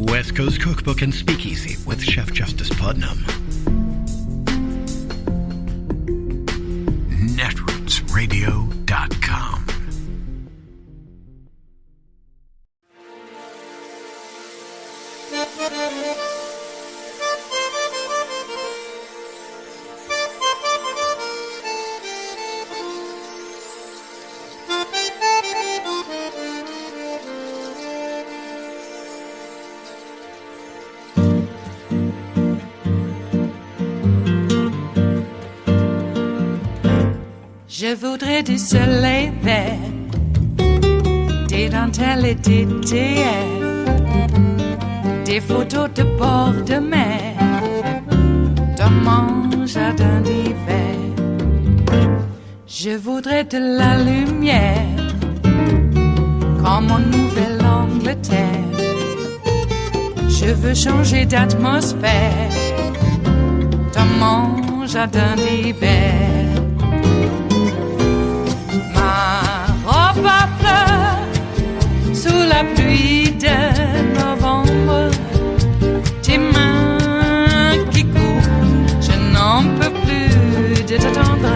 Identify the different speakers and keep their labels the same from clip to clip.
Speaker 1: West Coast Cookbook and Speakeasy with Chef Justice Putnam. Netrootsradio.com.
Speaker 2: Je voudrais du soleil vert, des dentelles et des théières, des photos de bord de mer, dans mon jardin d'hiver. Je voudrais de la lumière, comme en Nouvelle-Angleterre. Je veux changer d'atmosphère, dans mon jardin d'hiver. À fleurs sous la pluie de novembre, tes mains qui courent, je n'en peux plus de t'attendre.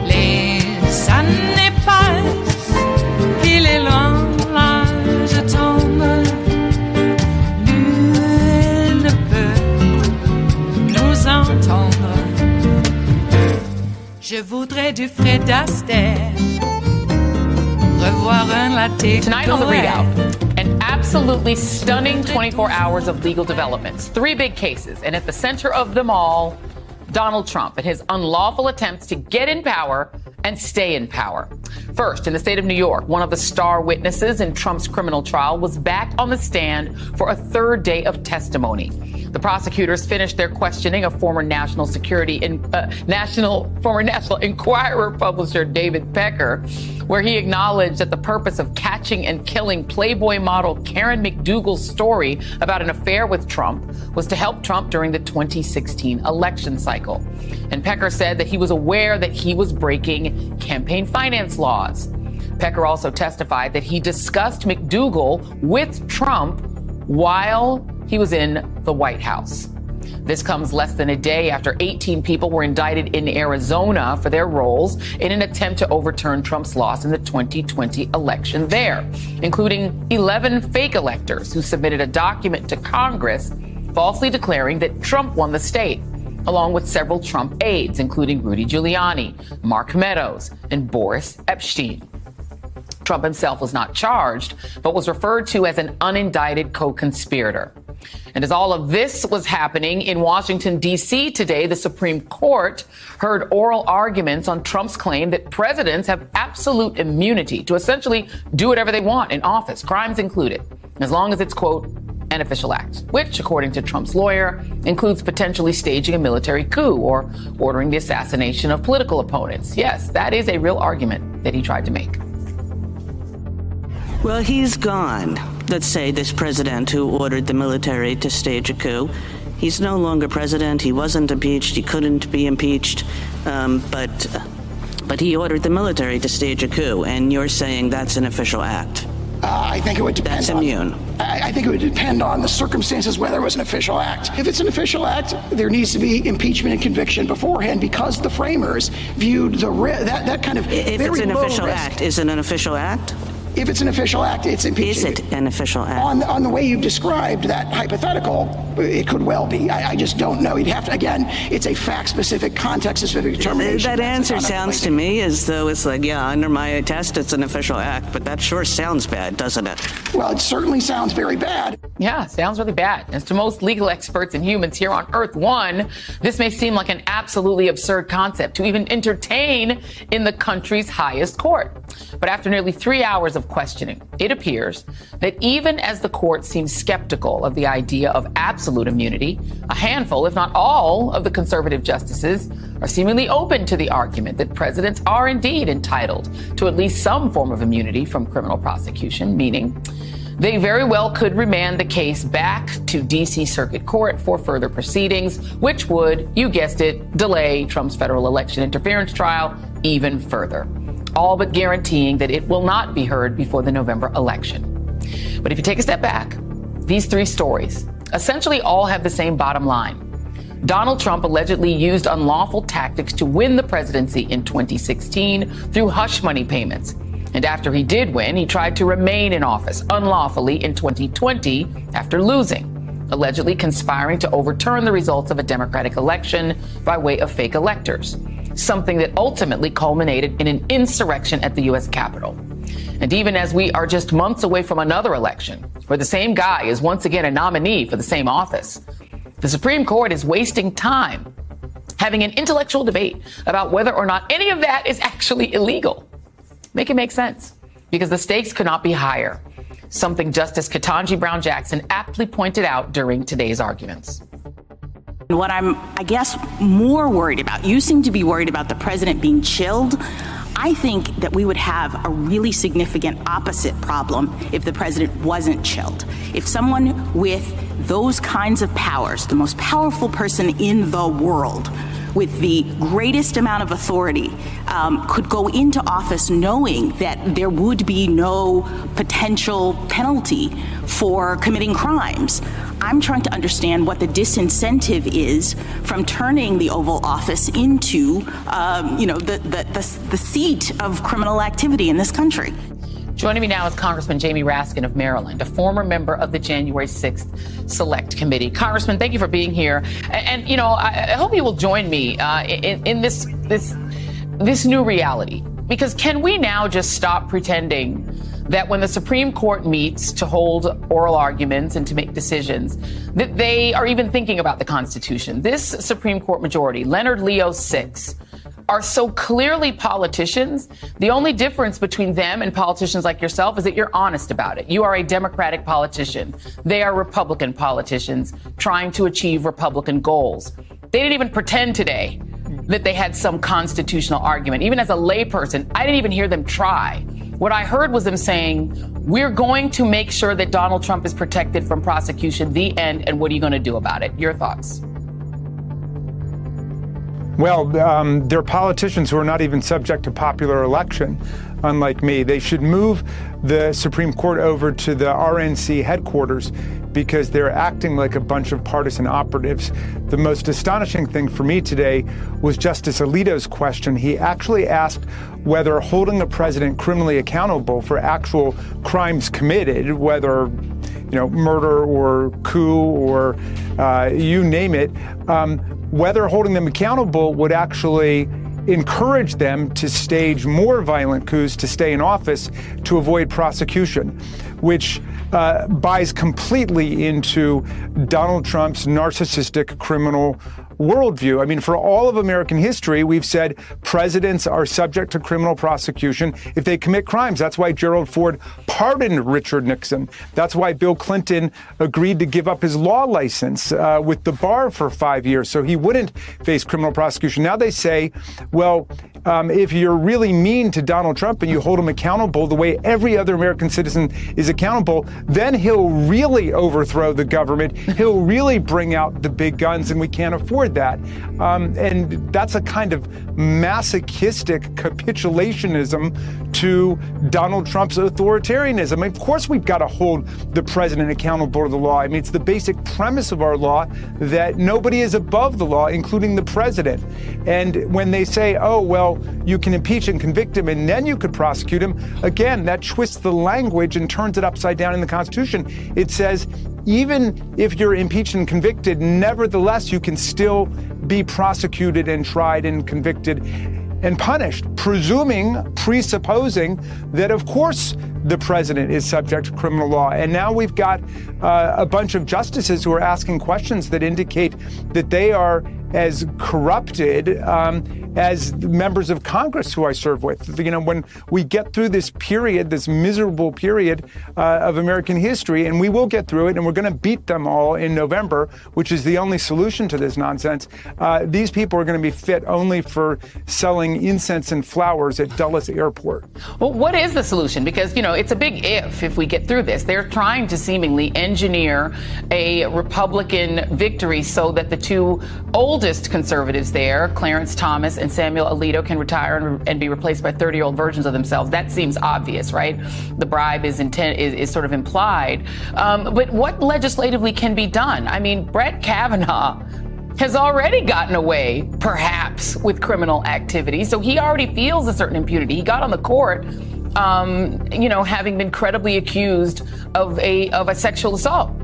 Speaker 2: Les années passent, il est loin, là je tombe. Nul ne peut nous entendre. Je voudrais du Fred Astaire, revoir un latte.
Speaker 3: Tonight on The Readout, an absolutely stunning 24 hours of legal developments. 3 big cases, and at the center of them all, Donald Trump and his unlawful attempts to get in power and stay in power. First, in the state of New York, one of the star witnesses in Trump's criminal trial was back on the stand for a 3rd day of testimony. The prosecutors finished their questioning of former National Enquirer publisher David Pecker, where he acknowledged that the purpose of catching and killing Playboy model Karen McDougal's story about an affair with Trump was to help Trump during the 2016 election cycle. And Pecker said that he was aware that he was breaking campaign finance laws. Pecker also testified that he discussed McDougal with Trump while he was in the White House. This comes less than a day after 18 people were indicted in Arizona for their roles in an attempt to overturn Trump's loss in the 2020 election there, including 11 fake electors who submitted a document to Congress falsely declaring that Trump won the state, along with several Trump aides, including Rudy Giuliani, Mark Meadows, and Boris Epshteyn. Trump himself was not charged, but was referred to as an unindicted co-conspirator. And as all of this was happening in Washington, D.C. today, the Supreme Court heard oral arguments on Trump's claim that presidents have absolute immunity to essentially do whatever they want in office, crimes included, as long as it's, quote, an official act, which, according to Trump's lawyer, includes potentially staging a military coup or ordering the assassination of political opponents. Yes, that is a real argument that he tried to make.
Speaker 4: Well, he's gone. Let's say this president who ordered the military to stage a coup. He's no longer president. He wasn't impeached. He couldn't be impeached. But he ordered the military to stage a coup, and you're saying that's an official act.
Speaker 5: I think it would depend.
Speaker 4: That's immune.
Speaker 5: I think it would depend on the circumstances whether it was an official act. If it's an official act, there needs to be impeachment and conviction beforehand because the framers viewed that kind of
Speaker 4: if
Speaker 5: very
Speaker 4: it's an
Speaker 5: low
Speaker 4: official
Speaker 5: risk.
Speaker 4: act, is it an official act?
Speaker 5: If it's an official act, it's impeachment.
Speaker 4: Is it an official act?
Speaker 5: On the way you've described that hypothetical, it could well be. I just don't know. You'd have to, again, it's a fact-specific, context-specific determination.
Speaker 4: That answer sounds to me as though it's like, yeah, under my test, it's an official act, but that sure sounds bad, doesn't it?
Speaker 5: Well, it certainly sounds very bad.
Speaker 3: Yeah, sounds really bad. As to most legal experts and humans here on Earth, one, this may seem like an absolutely absurd concept to even entertain in the country's highest court. But after nearly 3 hours of questioning, it appears that even as the court seems skeptical of the idea of absolute immunity, a handful, if not all, of the conservative justices are seemingly open to the argument that presidents are indeed entitled to at least some form of immunity from criminal prosecution, meaning they very well could remand the case back to D.C. Circuit Court for further proceedings, which would, you guessed it, delay Trump's federal election interference trial even further, all but guaranteeing that it will not be heard before the November election. But if you take a step back, these three stories essentially all have the same bottom line. Donald Trump allegedly used unlawful tactics to win the presidency in 2016 through hush money payments. And after he did win, he tried to remain in office unlawfully in 2020 after losing, allegedly conspiring to overturn the results of a Democratic election by way of fake electors, something that ultimately culminated in an insurrection at the U.S. Capitol. And even as we are just months away from another election, where the same guy is once again a nominee for the same office, the Supreme Court is wasting time having an intellectual debate about whether or not any of that is actually illegal. Make it make sense, because the stakes could not be higher, something Justice Ketanji Brown Jackson aptly pointed out during today's arguments.
Speaker 6: What I'm, I guess, more worried about, you seem to be worried about the president being chilled. I think that we would have a really significant opposite problem if the president wasn't chilled. If someone with those kinds of powers, the most powerful person in the world, with the greatest amount of authority, could go into office knowing that there would be no potential penalty for committing crimes. I'm trying to understand what the disincentive is from turning the Oval Office into, the seat of criminal activity in this country.
Speaker 3: Joining me now is Congressman Jamie Raskin of Maryland, a former member of the January 6th Select Committee. Congressman, thank you for being here. And I hope you will join me in this new reality. Because can we now just stop pretending that when the Supreme Court meets to hold oral arguments and to make decisions, that they are even thinking about the Constitution? This Supreme Court majority, Leonard Leo 6, are so clearly politicians. The only difference between them and politicians like yourself is that you're honest about it. You are a Democratic politician. They are Republican politicians trying to achieve Republican goals. They didn't even pretend today that they had some constitutional argument. Even as a layperson, I didn't even hear them try. What I heard was them saying, we're going to make sure that Donald Trump is protected from prosecution, the end, and what are you going to do about it? Your thoughts?
Speaker 7: Well, they're politicians who are not even subject to popular election, unlike me. They should move the Supreme Court over to the RNC headquarters because they're acting like a bunch of partisan operatives. The most astonishing thing for me today was Justice Alito's question. He actually asked whether holding a president criminally accountable for actual crimes committed, whether murder or coup or you name it, whether holding them accountable would actually encourage them to stage more violent coups to stay in office to avoid prosecution, which buys completely into Donald Trump's narcissistic criminal worldview. I mean, for all of American history, we've said presidents are subject to criminal prosecution if they commit crimes. That's why Gerald Ford pardoned Richard Nixon. That's why Bill Clinton agreed to give up his law license with the bar for 5 years so he wouldn't face criminal prosecution. Now they say, well, if you're really mean to Donald Trump and you hold him accountable the way every other American citizen is accountable, then he'll really overthrow the government. He'll really bring out the big guns, and we can't afford that. And that's a kind of masochistic capitulationism to Donald Trump's authoritarianism. Of course, we've got to hold the president accountable to the law. I mean, it's the basic premise of our law that nobody is above the law, including the president. And when they say, oh, well, you can impeach and convict him and then you could prosecute him, again, that twists the language and turns it upside down in the Constitution. It says, even if you're impeached and convicted, nevertheless, you can still be prosecuted and tried and convicted and punished, presupposing that, of course, the president is subject to criminal law. And now we've got a bunch of justices who are asking questions that indicate that they are as corrupted as members of Congress who I serve with. When we get through this period, this miserable period of American history, and we will get through it, and we're going to beat them all in November, which is the only solution to this nonsense. These people are going to be fit only for selling incense and flowers at Dulles Airport.
Speaker 3: Well, what is the solution? Because, it's a big if we get through this. They're trying to seemingly engineer a Republican victory so that the two oldest conservatives there, Clarence Thomas and Samuel Alito, can retire and be replaced by 30-year-old versions of themselves. That seems obvious, right? The bribe is sort of implied. But what legislatively can be done? I mean, Brett Kavanaugh has already gotten away, perhaps, with criminal activity. So he already feels a certain impunity. He got on the court, having been credibly accused of a sexual assault.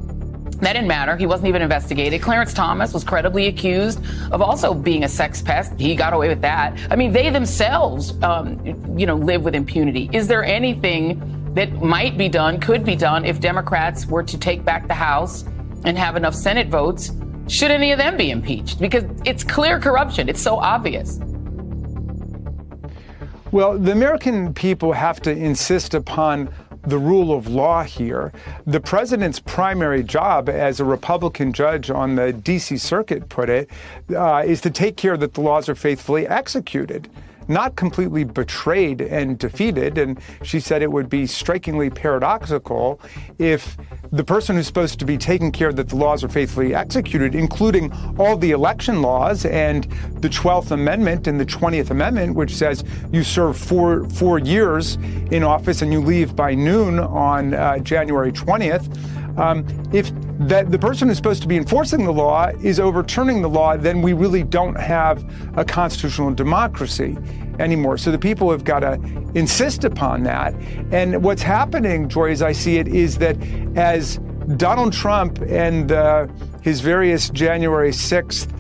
Speaker 3: That didn't matter. He wasn't even investigated. Clarence Thomas was credibly accused of also being a sex pest. He got away with that. I mean, they themselves, live with impunity. Is there anything that might be done, could be done, if Democrats were to take back the House and have enough Senate votes? Should any of them be impeached? Because it's clear corruption. It's so obvious.
Speaker 7: Well, the American people have to insist upon the rule of law here. The president's primary job as a Republican judge on the D.C. Circuit put it, is to take care that the laws are faithfully executed, not completely betrayed and defeated. And she said it would be strikingly paradoxical if the person who's supposed to be taking care that the laws are faithfully executed, including all the election laws and the 12th Amendment and the 20th Amendment, which says you serve four years in office and you leave by noon on January 20th. If the person who's supposed to be enforcing the law is overturning the law, then we really don't have a constitutional democracy anymore. So the people have got to insist upon that. And what's happening, Joy, as I see it, is that as Donald Trump and his various January 6th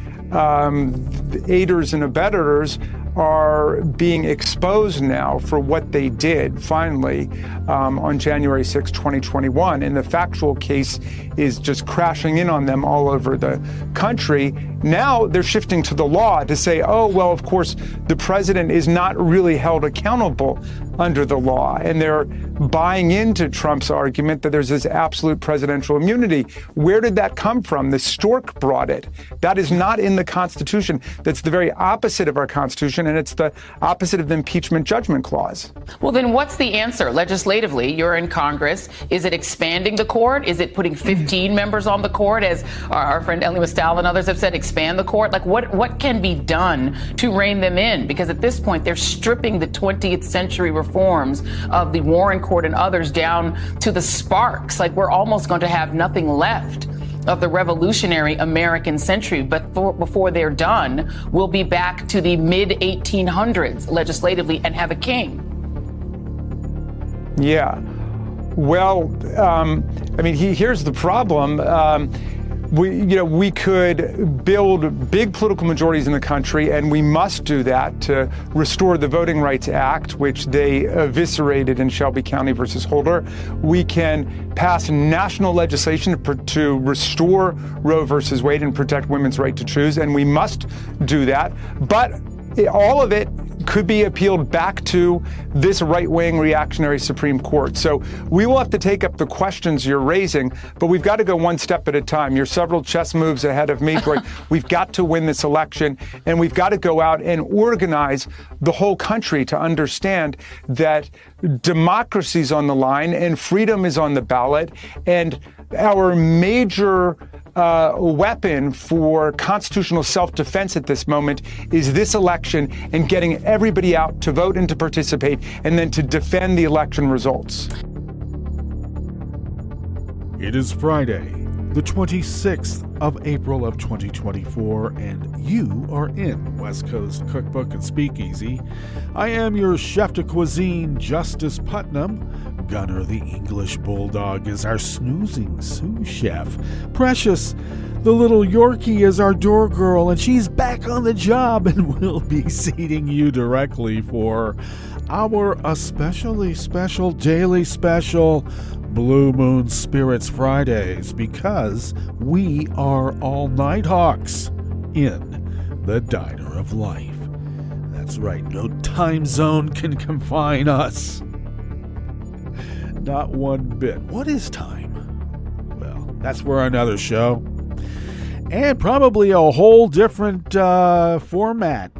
Speaker 7: aiders and abettors are being exposed now for what they did, finally, on January 6, 2021. And the factual case is just crashing in on them all over the country. Now they're shifting to the law to say, oh, well, of course, the president is not really held accountable under the law. And they're buying into Trump's argument that there's this absolute presidential immunity. Where did that come from? The stork brought it. That is not in the Constitution. That's the very opposite of our Constitution, and it's the opposite of the impeachment judgment clause.
Speaker 3: Well, then what's the answer legislatively? You're in Congress. Is it expanding the court? Is it putting 15 members on the court, as our friend Elie Mystal and others have said, expand the court? Like, what can be done to rein them in? Because at this point, they're stripping the 20th century reforms of the Warren Court and others down to the sparks. Like, we're almost going to have nothing left of the revolutionary American century. But before they're done, we'll be back to the mid-1800s legislatively and have a king.
Speaker 7: Yeah. Well, here's the problem. We could build big political majorities in the country, and we must do that to restore the Voting Rights Act, which they eviscerated in Shelby County versus Holder. We can pass national legislation to restore Roe versus Wade and protect women's right to choose, and we must do that. But all of it could be appealed back to this right-wing reactionary Supreme Court. So we will have to take up the questions you're raising, but we've got to go one step at a time. You're several chess moves ahead of me, Joy. We've got to win this election, and we've got to go out and organize the whole country to understand that democracy's on the line and freedom is on the ballot, and our major weapon for constitutional self-defense at this moment is this election and getting everybody out to vote and to participate and then to defend the election results.
Speaker 8: It is Friday, the 26th of April of 2024, and you are in West Coast Cookbook and Speakeasy. I am your chef de cuisine, Justice Putnam. Gunner the English Bulldog is our snoozing sous chef. Precious, the little Yorkie, is our door girl, and she's back on the job and will be seating you directly for our especially special daily special Blue Moon Spirits Fridays, because we are all night hawks in the Diner of Life. That's right, no time zone can confine us. Not one bit. What is time? Well, that's for another show. and probably a whole different format.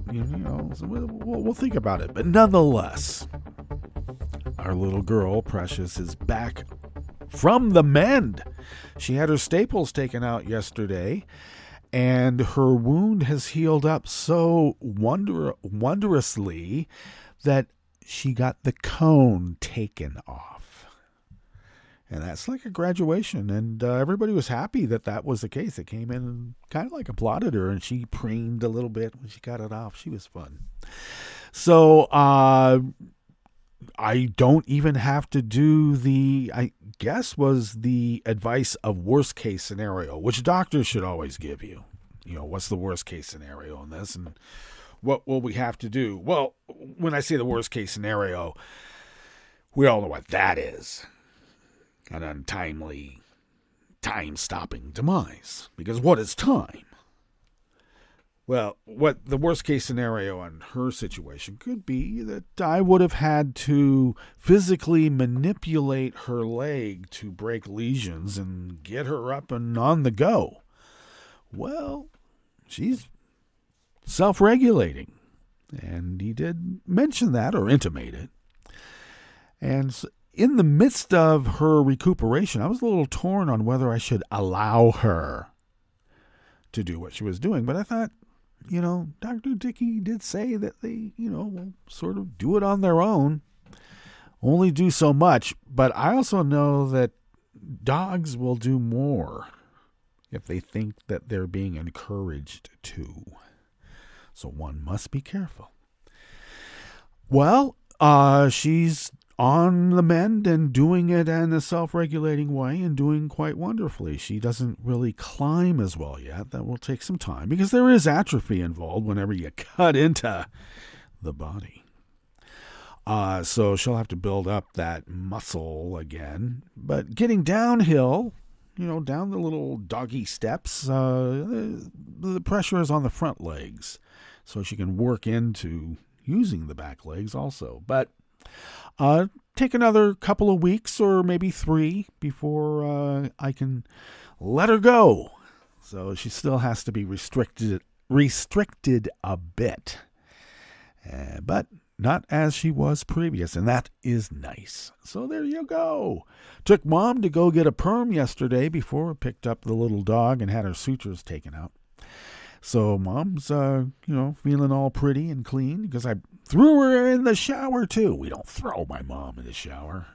Speaker 8: So we'll think about it. But nonetheless, our little girl, Precious, is back from the mend. She had her staples taken out yesterday, and her wound has healed up so wondrously that she got the cone taken off. And that's like a graduation, and everybody was happy that that was the case. It came in and kind of like applauded her, and she preened a little bit when she got it off. She was fun. So I don't even have to do I guess was the advice of worst case scenario, which doctors should always give you. What's the worst case scenario in this, and what will we have to do? Well, when I say the worst case scenario, we all know what that is. An untimely, time-stopping demise. Because what is time? Well, what the worst case scenario in her situation could be that I would have had to physically manipulate her leg to break lesions and get her up and on the go. Well, she's self-regulating. And he did mention that, or intimate it. And in the midst of her recuperation, I was a little torn on whether I should allow her to do what she was doing. But I thought, Dr. Dickey did say that they, will sort of do it on their own, only do so much. But I also know that dogs will do more if they think that they're being encouraged to. So one must be careful. Well, she's on the mend and doing it in a self-regulating way and doing quite wonderfully. She doesn't really climb as well yet. That will take some time because there is atrophy involved whenever you cut into the body. So she'll have to build up that muscle again. But getting downhill, down the little doggy steps, the pressure is on the front legs. So she can work into using the back legs also. But take another couple of weeks or maybe 3 before I can let her go. So she still has to be restricted a bit. But not as she was previous, and that is nice. So there you go. Took Mom to go get a perm yesterday before I picked up the little dog and had her sutures taken out. So Mom's, feeling all pretty and clean because I threw her in the shower, too. We don't throw my mom in the shower.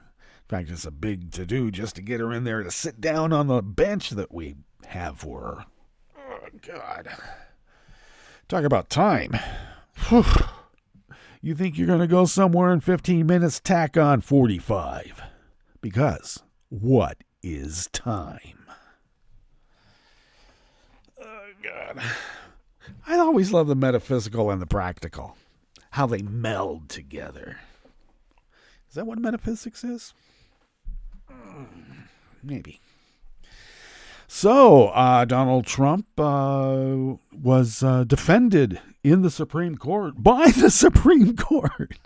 Speaker 8: In fact, it's a big to-do just to get her in there to sit down on the bench that we have for her. Oh, God. Talk about time. Whew. You think you're going to go somewhere in 15 minutes? Tack on 45. Because what is time? Oh, God. I always love the metaphysical and the practical. How they meld together. Is that what metaphysics is? Maybe. So, Donald Trump was defended in the Supreme Court by the Supreme Court.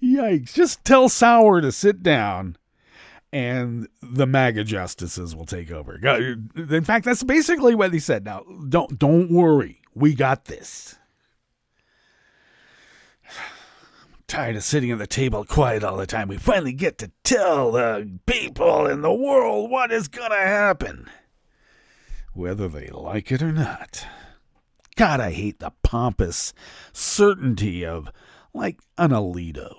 Speaker 8: Yikes. Just tell Sauer to sit down and the MAGA justices will take over. In fact, that's basically what he said. Now, don't worry. We got this. I'm tired of sitting at the table quiet all the time. We finally get to tell the people in the world what is going to happen, whether they like it or not. God, I hate the pompous certainty of, like, an Alito.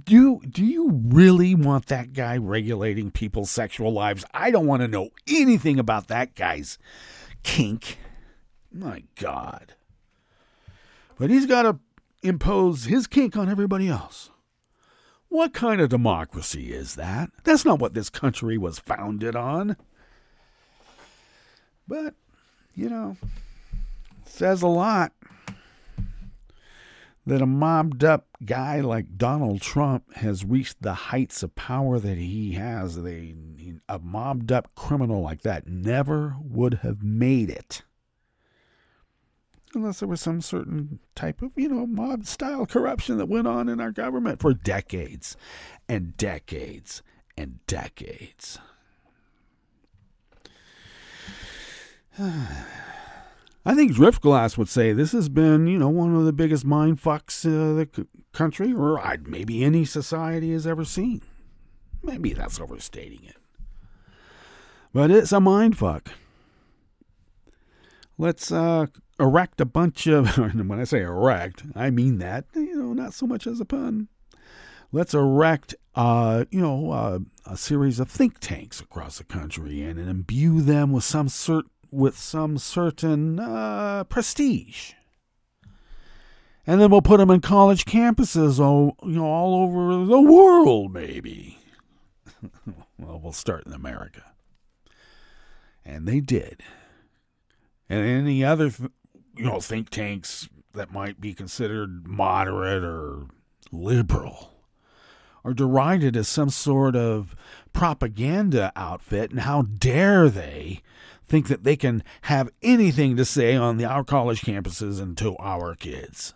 Speaker 8: Do you really want that guy regulating people's sexual lives? I don't want to know anything about that guy's kink. My God. But he's got to impose his kink on everybody else. What kind of democracy is that? That's not what this country was founded on. But, it says a lot that a mobbed-up guy like Donald Trump has reached the heights of power that he has. A mobbed-up criminal like that never would have made it unless there was some certain type of, mob-style corruption that went on in our government for decades and decades and decades. I think Driftglass would say this has been, one of the biggest mind fucks the country, or maybe any society has ever seen. Maybe that's overstating it. But it's a mind fuck. Let's erect a bunch of, when I say erect, I mean that, not so much as a pun. Let's erect, a series of think tanks across the country and imbue them with some certain prestige. And then we'll put them in college campuses, all over the world, maybe. Well, we'll start in America. And they did. And any other, think tanks that might be considered moderate or liberal are derided as some sort of propaganda outfit, and how dare they think that they can have anything to say on our college campuses and to our kids.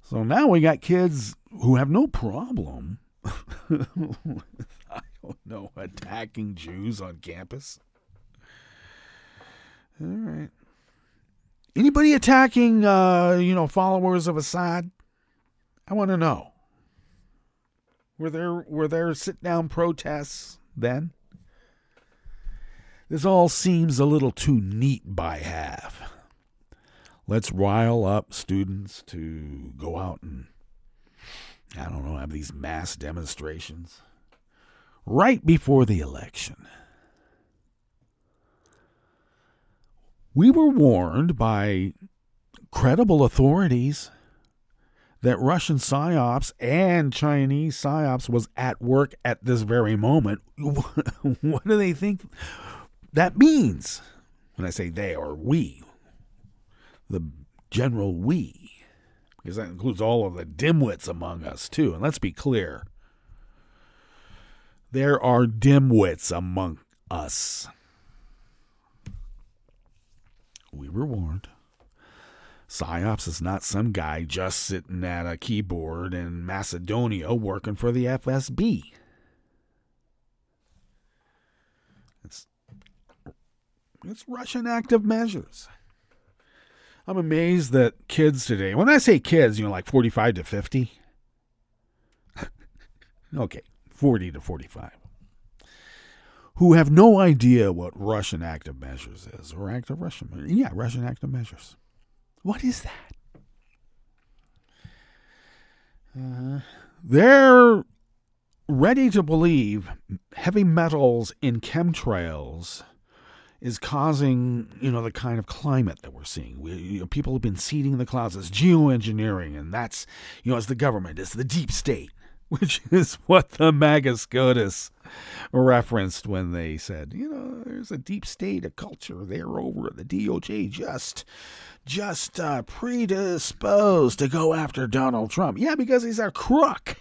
Speaker 8: So now we got kids who have no problem, attacking Jews on campus. All right. Anybody attacking, followers of Assad? I want to know. Were there sit-down protests then? This all seems a little too neat by half. Let's rile up students to go out and, have these mass demonstrations right before the election. We were warned by credible authorities that Russian PSYOPs and Chinese PSYOPs was at work at this very moment. What do they think that means? When I say they, or we, the general we, because that includes all of the dimwits among us too. And let's be clear, there are dimwits among us. We were warned. PSYOPs is not some guy just sitting at a keyboard in Macedonia working for the FSB. It's Russian active measures. I'm amazed that kids today, when I say kids, like 45 to 50. Okay, 40 to 45. Who have no idea what Russian active measures is, or Russian active measures. What is that? They're ready to believe heavy metals in chemtrails is causing, the kind of climate that we're seeing. People have been seeding the clouds. It's geoengineering, and that's, it's the government, it's the deep state, which is what the MAGA SCOTUS referenced when they said, there's a deep state, a culture there over at the DOJ just predisposed to go after Donald Trump. Yeah, because he's a crook.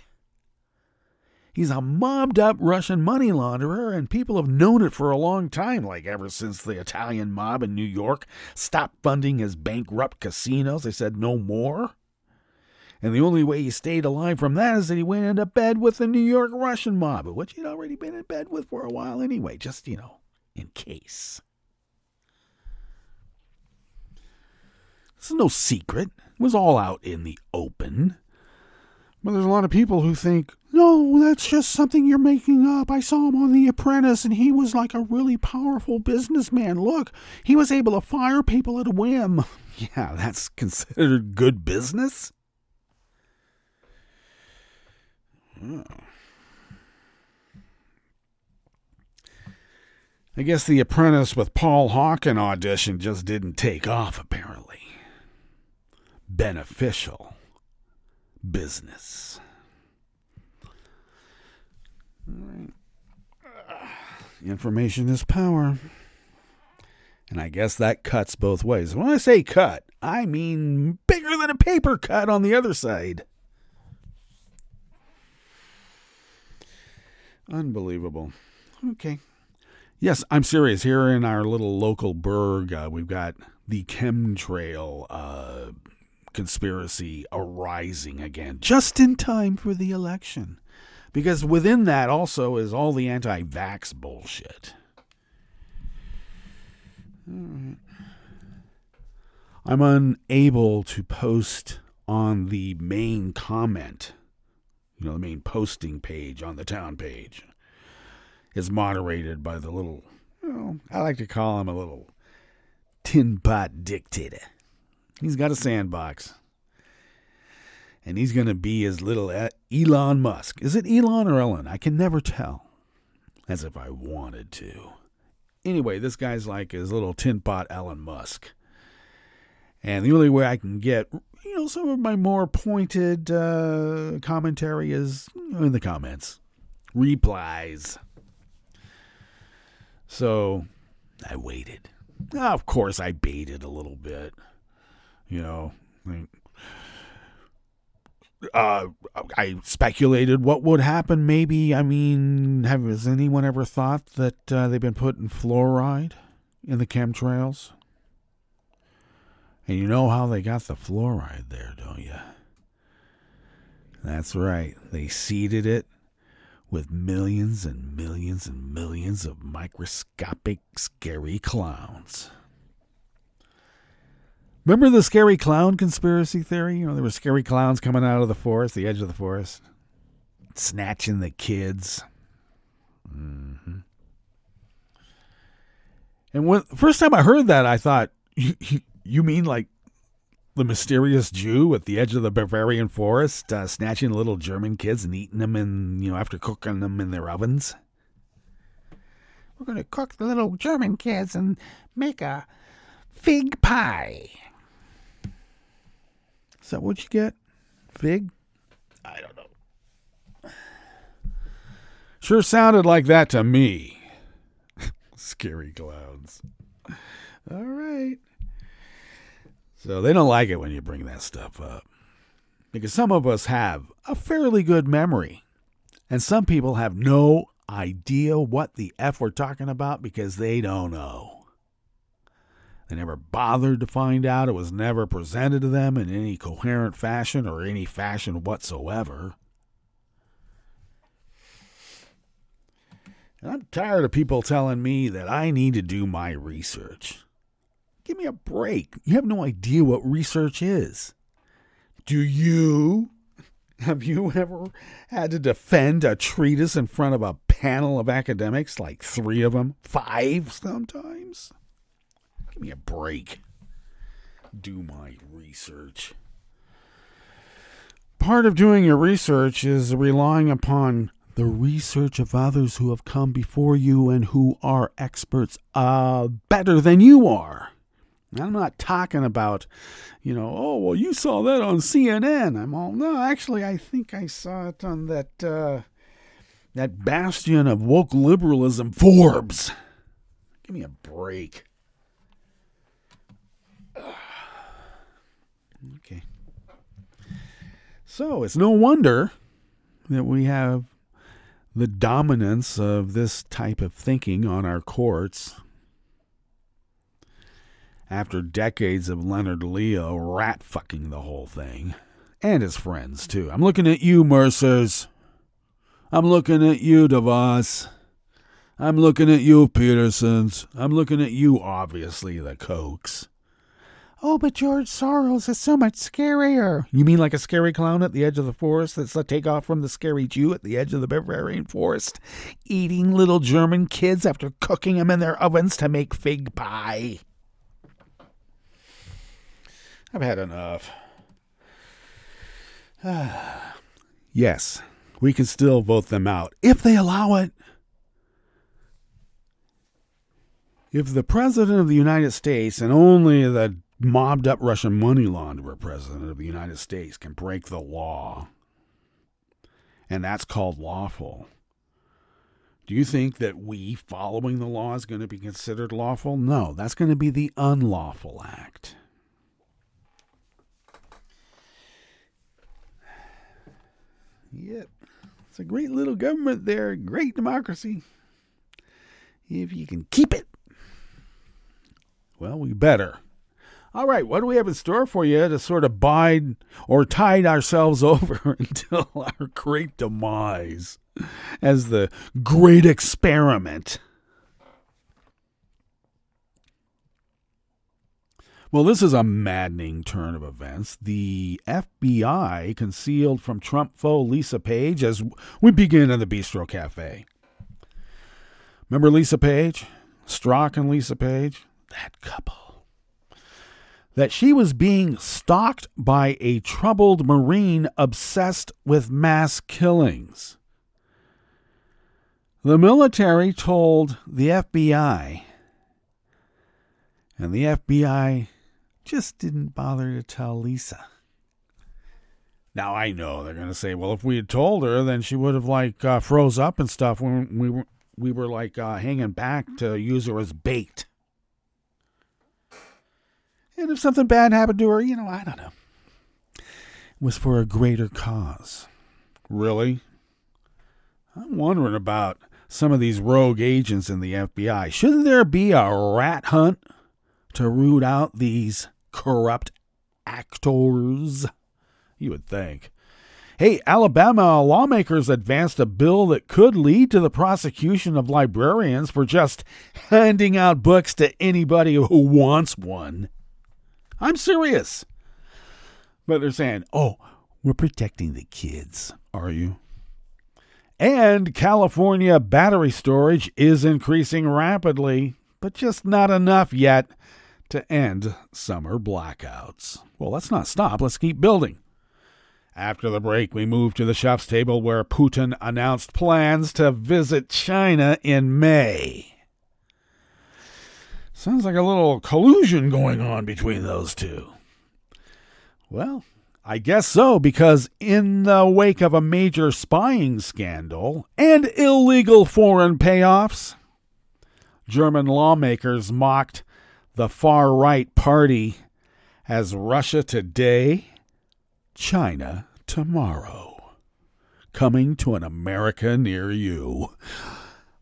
Speaker 8: He's a mobbed-up Russian money launderer, and people have known it for a long time, like ever since the Italian mob in New York stopped funding his bankrupt casinos. They said no more. And the only way he stayed alive from that is that he went into bed with the New York Russian mob, which he'd already been in bed with for a while anyway, just, in case. This is no secret. It was all out in the open. But there's a lot of people who think, no, that's just something you're making up. I saw him on The Apprentice, and he was like a really powerful businessman. Look, he was able to fire people at a whim. Yeah, that's considered good business? Oh. I guess The Apprentice with Paul Hawken audition just didn't take off, apparently. Beneficial business. All right. Information is power. And I guess that cuts both ways. When I say cut, I mean bigger than a paper cut on the other side. Unbelievable. Okay. Yes, I'm serious. Here in our little local burg, we've got the chemtrail conspiracy arising again, just in time for the election. Because within that also is all the anti-vax bullshit. I'm unable to post on the main comment, the main posting page on the town page. It's moderated by the little, I like to call him a little tin pot dictator. He's got a sandbox. And he's going to be his little Elon Musk. Is it Elon or Ellen? I can never tell. As if I wanted to. Anyway, this guy's like his little tin pot Elon Musk. And the only way I can get, some of my more pointed commentary is in the comments. Replies. So, I waited. Of course, I baited a little bit. I speculated what would happen. Maybe, has anyone ever thought that they've been putting fluoride in the chemtrails? And you know how they got the fluoride there, don't you? That's right. They seeded it with millions and millions and millions of microscopic scary clowns. Remember the scary clown conspiracy theory? There were scary clowns coming out of the forest, the edge of the forest, snatching the kids. Mm-hmm. And when first time I heard that, I thought, you mean like the mysterious Jew at the edge of the Bavarian forest, snatching little German kids and eating them after cooking them in their ovens? We're going to cook the little German kids and make a fig pie. Is that what you get? Fig? I don't know. Sure sounded like that to me. Scary clowns. All right. So they don't like it when you bring that stuff up. Because some of us have a fairly good memory. And some people have no idea what the F we're talking about because they don't know. They never bothered to find out. It was never presented to them in any coherent fashion or any fashion whatsoever. And I'm tired of people telling me that I need to do my research. Give me a break. You have no idea what research is. Do you? Have you ever had to defend a treatise in front of a panel of academics, like 3 of them, 5 sometimes? Give me a break. Do my research. Part of doing your research is relying upon the research of others who have come before you and who are experts better than you are. I'm not talking about, you saw that on CNN. No, actually, I think I saw it on that bastion of woke liberalism, Forbes. Give me a break. Okay. So it's no wonder that we have the dominance of this type of thinking on our courts after decades of Leonard Leo rat-fucking the whole thing. And his friends, too. I'm looking at you, Mercers. I'm looking at you, DeVos. I'm looking at you, Petersons. I'm looking at you, obviously, the Kochs. Oh, but George Soros is so much scarier. You mean like a scary clown at the edge of the forest that's a takeoff from the scary Jew at the edge of the Bavarian forest, eating little German kids after cooking them in their ovens to make fig pie? I've had enough. Yes, we can still vote them out if they allow it. If the President of the United States and only the mobbed up Russian money launderer President of the United States can break the law, and that's called lawful, do you think that we following the law is going to be considered lawful? No, that's going to be the unlawful act. Yep. It's a great little government there. Great democracy. If you can keep it. Well, we better. All right, what do we have in store for you to sort of bide or tide ourselves over until our great demise as the great experiment? Well, this is a maddening turn of events. The FBI concealed from Trump foe Lisa Page as we begin in the Bistro Cafe. Remember Lisa Page? Strzok and Lisa Page? That couple. That she was being stalked by a troubled Marine obsessed with mass killings. The military told the FBI, and the FBI just didn't bother to tell Lisa. Now, I know they're going to say, well, if we had told her, then she would have, froze up and stuff when we were hanging back to use her as bait. And if something bad happened to her, I don't know. It was for a greater cause. Really? I'm wondering about some of these rogue agents in the FBI. Shouldn't there be a rat hunt to root out these corrupt actors? You would think. Hey, Alabama lawmakers advanced a bill that could lead to the prosecution of librarians for just handing out books to anybody who wants one. I'm serious. But they're saying, oh, we're protecting the kids. Are you? And California battery storage is increasing rapidly, but just not enough yet to end summer blackouts. Well, let's not stop. Let's keep building. After the break, we move to the chef's table where Putin announced plans to visit China in May. Sounds like a little collusion going on between those two. Well, I guess so, because in the wake of a major spying scandal and illegal foreign payoffs, German lawmakers mocked the far-right party as Russia today, China tomorrow, coming to an America near you.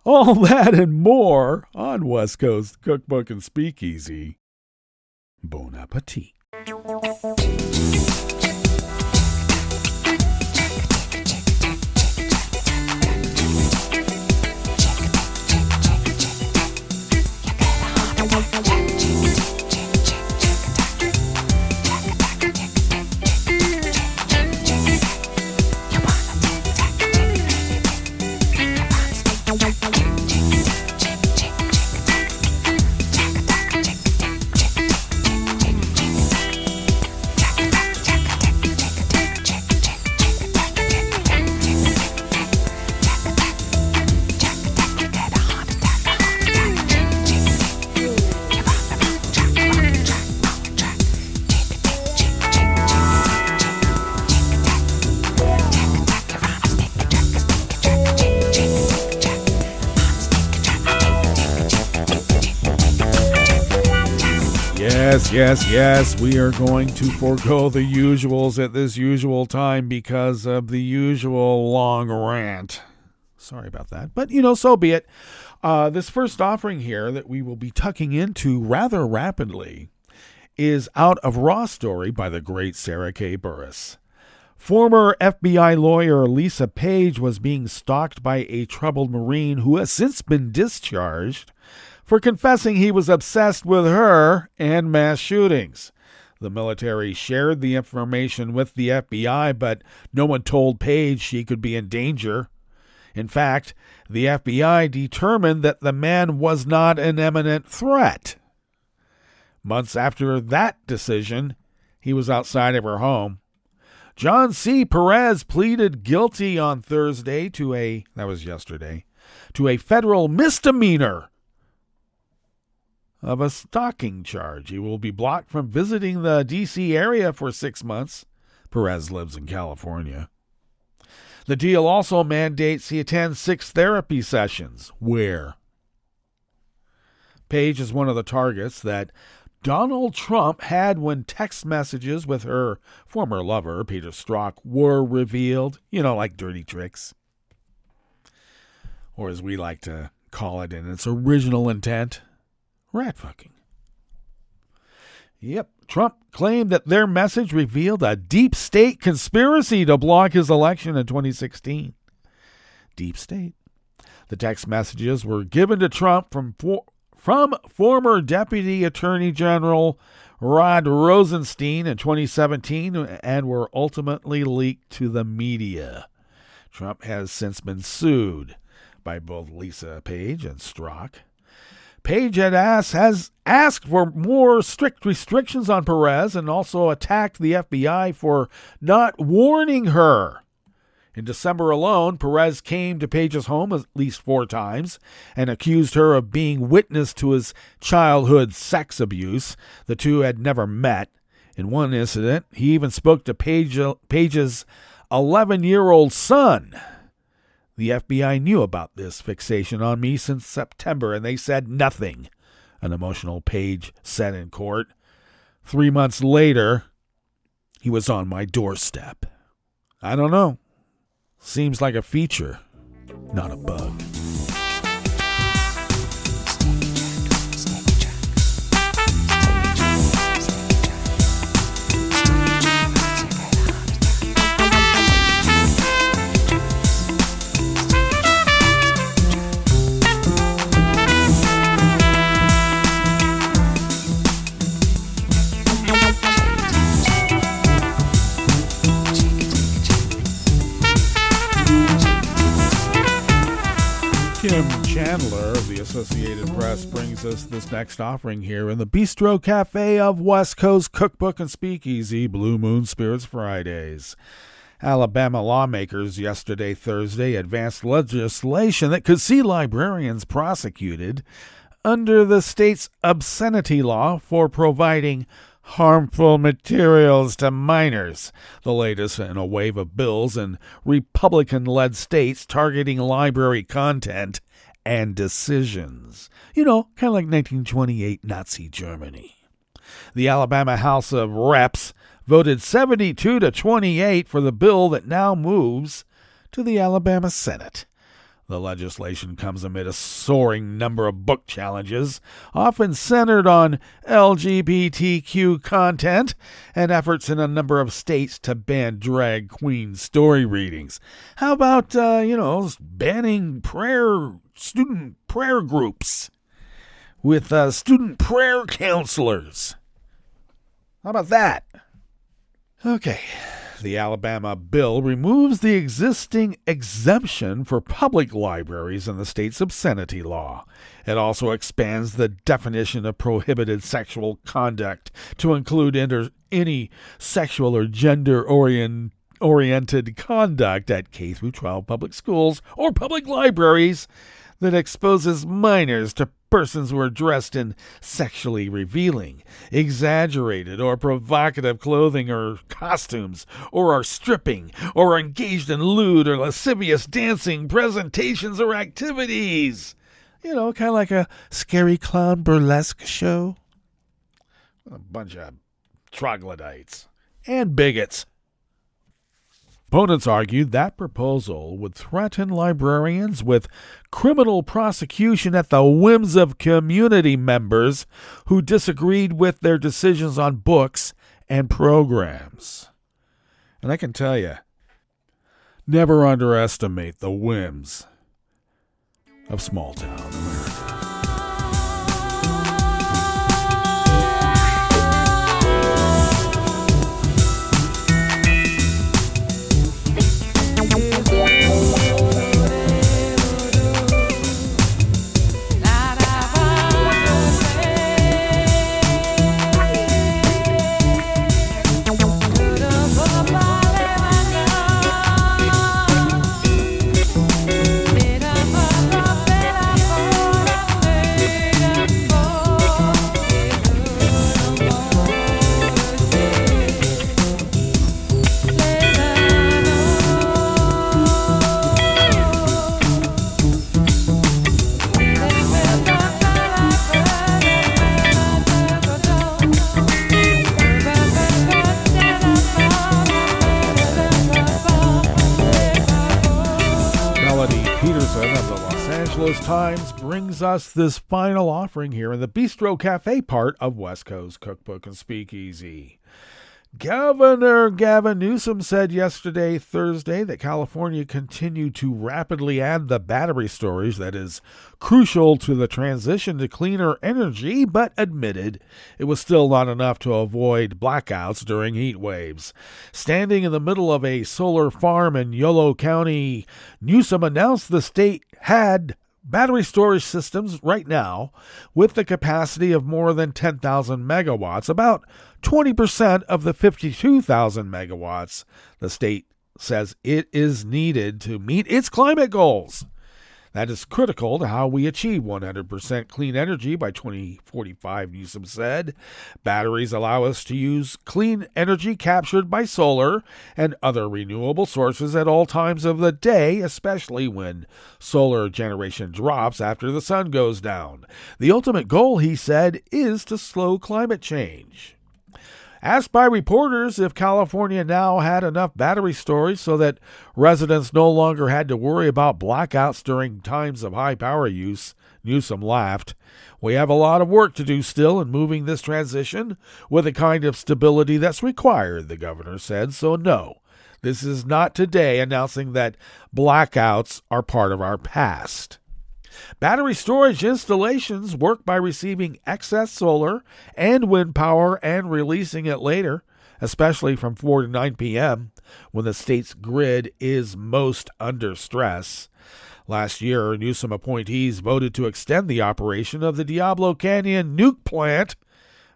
Speaker 8: All that and more on West Coast Cookbook and Speakeasy. Bon appetit. Yes, we are going to forego the usuals at this usual time because of the usual long rant. Sorry about that, but so be it. This first offering here that we will be tucking into rather rapidly is out of Raw Story by the great Sarah K. Burris. Former FBI lawyer Lisa Page was being stalked by a troubled Marine who has since been discharged for confessing he was obsessed with her and mass shootings. The military shared the information with the FBI, but no one told Page she could be in danger. In fact, the FBI determined that the man was not an imminent threat. Months after that decision, he was outside of her home. John C. Perez pleaded guilty on Thursday to a federal misdemeanor of a stalking charge. He will be blocked from visiting the D.C. area for 6 months. Perez lives in California. The deal also mandates he attend 6 therapy sessions. Where? Page is one of the targets that Donald Trump had when text messages with her former lover, Peter Strzok, were revealed. Like dirty tricks. Or as we like to call it in its original intent, rat fucking. Yep, Trump claimed that their message revealed a deep state conspiracy to block his election in 2016. Deep state. The text messages were given to Trump from former Deputy Attorney General Rod Rosenstein in 2017 and were ultimately leaked to the media. Trump has since been sued by both Lisa Page and Strzok. Page has asked for more strict restrictions on Perez and also attacked the FBI for not warning her. In December alone, Perez came to Page's home at least 4 times and accused her of being witness to his childhood sex abuse. The two had never met. In one incident, he even spoke to Page's 11-year-old son. The FBI knew about this fixation on me since September, and they said nothing, an emotional Page said in court. 3 months later, he was on my doorstep. I don't know. Seems like a feature, not a bug. Kim Chandler of the Associated Press brings us this next offering here in the Bistro Cafe of West Coast Cookbook and Speakeasy, Blue Moon Spirits Fridays. Alabama lawmakers yesterday, Thursday, advanced legislation that could see librarians prosecuted under the state's obscenity law for providing harmful materials to minors, the latest in a wave of bills in Republican-led states targeting library content and decisions. You know, kind of like 1928 Nazi Germany. The Alabama House of Reps voted 72-28 for the bill that now moves to the Alabama Senate. The legislation comes amid a soaring number of book challenges, often centered on LGBTQ content, and efforts in a number of states to ban drag queen story readings. How about, banning student prayer groups with student prayer counselors? How about that? Okay. The Alabama bill removes the existing exemption for public libraries in the state's obscenity law. It also expands the definition of prohibited sexual conduct to include any sexual or gender-oriented conduct at K-12 public schools or public libraries that exposes minors to persons who are dressed in sexually revealing, exaggerated, or provocative clothing or costumes, or are stripping, or are engaged in lewd or lascivious dancing, presentations, or activities. You know, kind of like a scary clown burlesque show. A bunch of troglodytes and bigots. Opponents argued that proposal would threaten librarians with criminal prosecution at the whims of community members who disagreed with their decisions on books and programs. And I can tell you, never underestimate the whims of small-town America. Times brings us this final offering here in the Bistro Cafe part of West Coast Cookbook and Speakeasy. Governor Gavin Newsom said yesterday, Thursday, that California continued to rapidly add the battery storage that is crucial to the transition to cleaner energy, but admitted it was still not enough to avoid blackouts during heat waves. Standing in the middle of a solar farm in Yolo County, Newsom announced the state had battery storage systems right now with the capacity of more than 10,000 megawatts, about 20% of the 52,000 megawatts the state says it is needed to meet its climate goals. That is critical to how we achieve 100% clean energy by 2045, Newsom said. Batteries allow us to use clean energy captured by solar and other renewable sources at all times of the day, especially when solar generation drops after the sun goes down. The ultimate goal, he said, is to slow climate change. Asked by reporters if California now had enough battery storage so that residents no longer had to worry about blackouts during times of high power use, Newsom laughed. "We have a lot of work to do still in moving this transition with the kind of stability that's required," the governor said. So no, this is not today announcing that blackouts are part of our past. Battery storage installations work by receiving excess solar and wind power and releasing it later, especially from 4 to 9 p.m., when the state's grid is most under stress. Last year, Newsom appointees voted to extend the operation of the Diablo Canyon nuke plant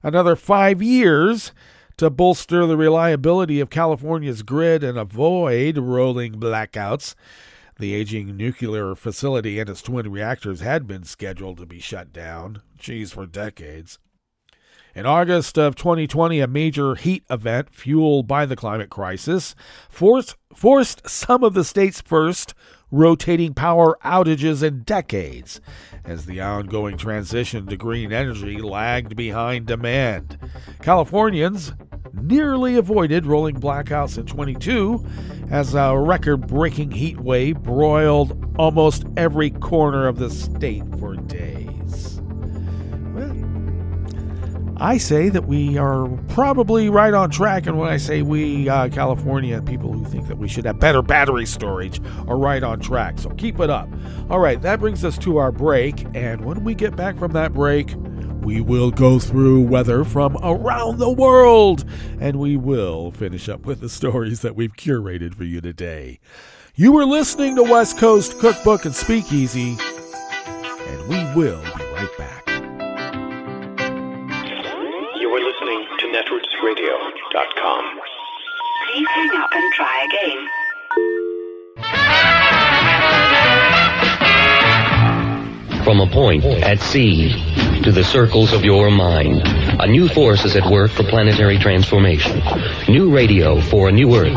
Speaker 8: another 5 years to bolster the reliability of California's grid and avoid rolling blackouts. The aging nuclear facility and its twin reactors had been scheduled to be shut down, for decades. In August of 2020, a major heat event fueled by the climate crisis forced some of the state's first rotating power outages in decades, as the ongoing transition to green energy lagged behind demand. Californians nearly avoided rolling blackouts in 22 as a record-breaking heat wave broiled almost every corner of the state for days. Well, I say that we are probably right on track, and when I say we, California, people who think that we should have better battery storage are right on track, so keep it up. All right, that brings us to our break, and when we get back from that break, we will go through weather from around the world, and we will finish up with the stories that we've curated for you today. You were listening to West Coast Cookbook and Speakeasy, and we will be right back.
Speaker 9: You were listening to netrootsradio.com.
Speaker 10: Please hang up and try again.
Speaker 11: From a point at sea to the circles of your mind, a new force is at work for planetary transformation. New radio for a new Earth.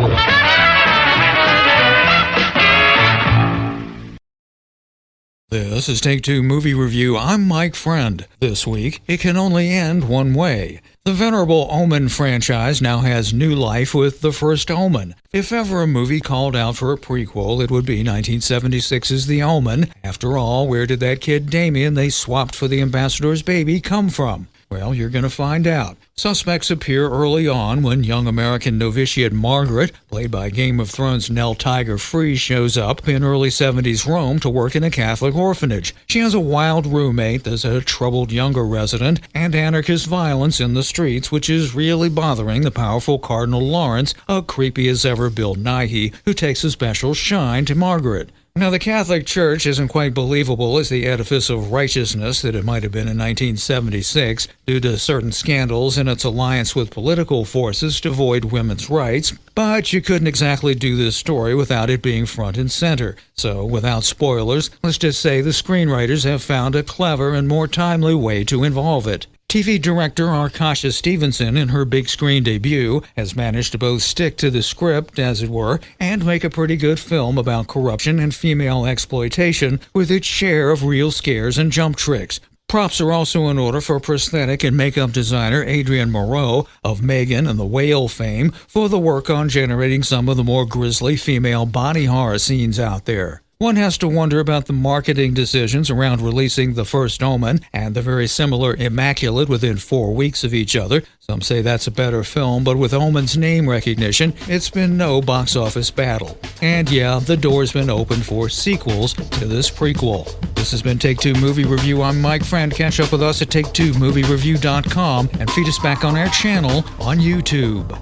Speaker 12: This is Take Two Movie Review. I'm Mike Friend. This week, it can only end one way. The venerable Omen franchise now has new life with The First Omen. If ever a movie called out for a prequel, it would be 1976's The Omen. After all, where did that kid Damien they swapped for the ambassador's baby come from? Well, you're going to find out. Suspects appear early on when young American novitiate Margaret, played by Game of Thrones Nell Tiger Freeze, shows up in early 70s Rome to work in a Catholic orphanage. She has a wild roommate, there's a troubled younger resident, and anarchist violence in the streets, which is really bothering the powerful Cardinal Lawrence, a creepy as ever Bill Nighy, who takes a special shine to Margaret. Now, the Catholic Church isn't quite believable as the edifice of righteousness that it might have been in 1976 due to certain scandals in its alliance with political forces to void women's rights, but you couldn't exactly do this story without it being front and center. So, without spoilers, let's just say the screenwriters have found a clever and more timely way to involve it. TV director Arkasha Stevenson, in her big screen debut, has managed to both stick to the script, as it were, and make a pretty good film about corruption and female exploitation with its share of real scares and jump tricks. Props are also in order for prosthetic and makeup designer Adrienne Moreau of Megan and the Whale fame for the work on generating some of the more grisly female body horror scenes out there. One has to wonder about the marketing decisions around releasing The First Omen and the very similar Immaculate within 4 weeks of each other. Some say that's a better film, but with Omen's name recognition, it's been no box office battle. And yeah, the door's been open for sequels to this prequel. This has been Take Two Movie Review. I'm Mike Friend. Catch up with us at Take2MovieReview.com and feed us back on our channel on YouTube.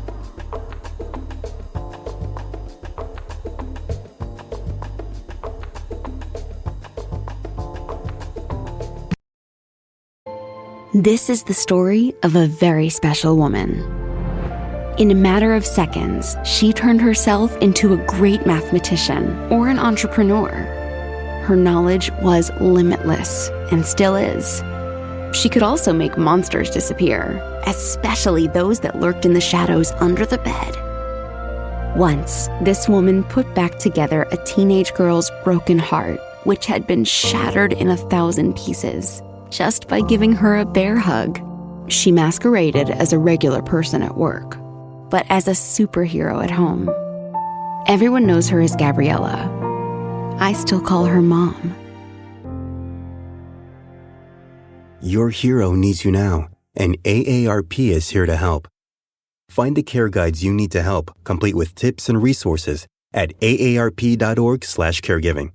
Speaker 13: This is the story of a very special woman. In a matter of seconds, she turned herself into a great mathematician or an entrepreneur. Her knowledge was limitless and still is. She could also make monsters disappear, especially those that lurked in the shadows under the bed. Once, this woman put back together a teenage girl's broken heart, which had been shattered in 1,000 pieces. Just by giving her a bear hug. She masqueraded as a regular person at work, but as a superhero at home. Everyone knows her as Gabriella. I still call her Mom.
Speaker 14: Your hero needs you now, and AARP is here to help. Find the care guides you need to help, complete with tips and resources at aarp.org/caregiving.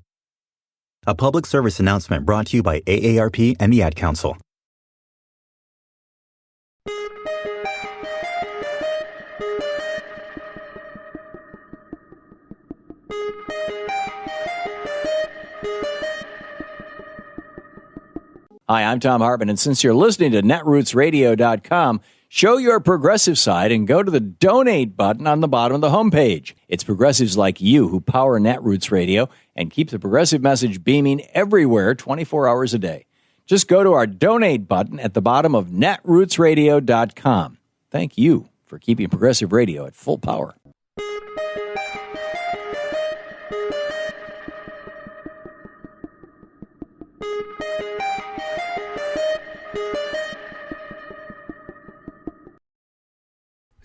Speaker 14: A public service announcement brought to you by AARP and the Ad Council.
Speaker 15: Hi, I'm Tom Hartman, and since you're listening to netrootsradio.com, show your progressive side and go to the donate button on the bottom of the homepage. It's progressives like you who power Netroots Radio and keep the progressive message beaming everywhere 24 hours a day. Just go to our donate button at the bottom of netrootsradio.com. Thank you for keeping progressive radio at full power.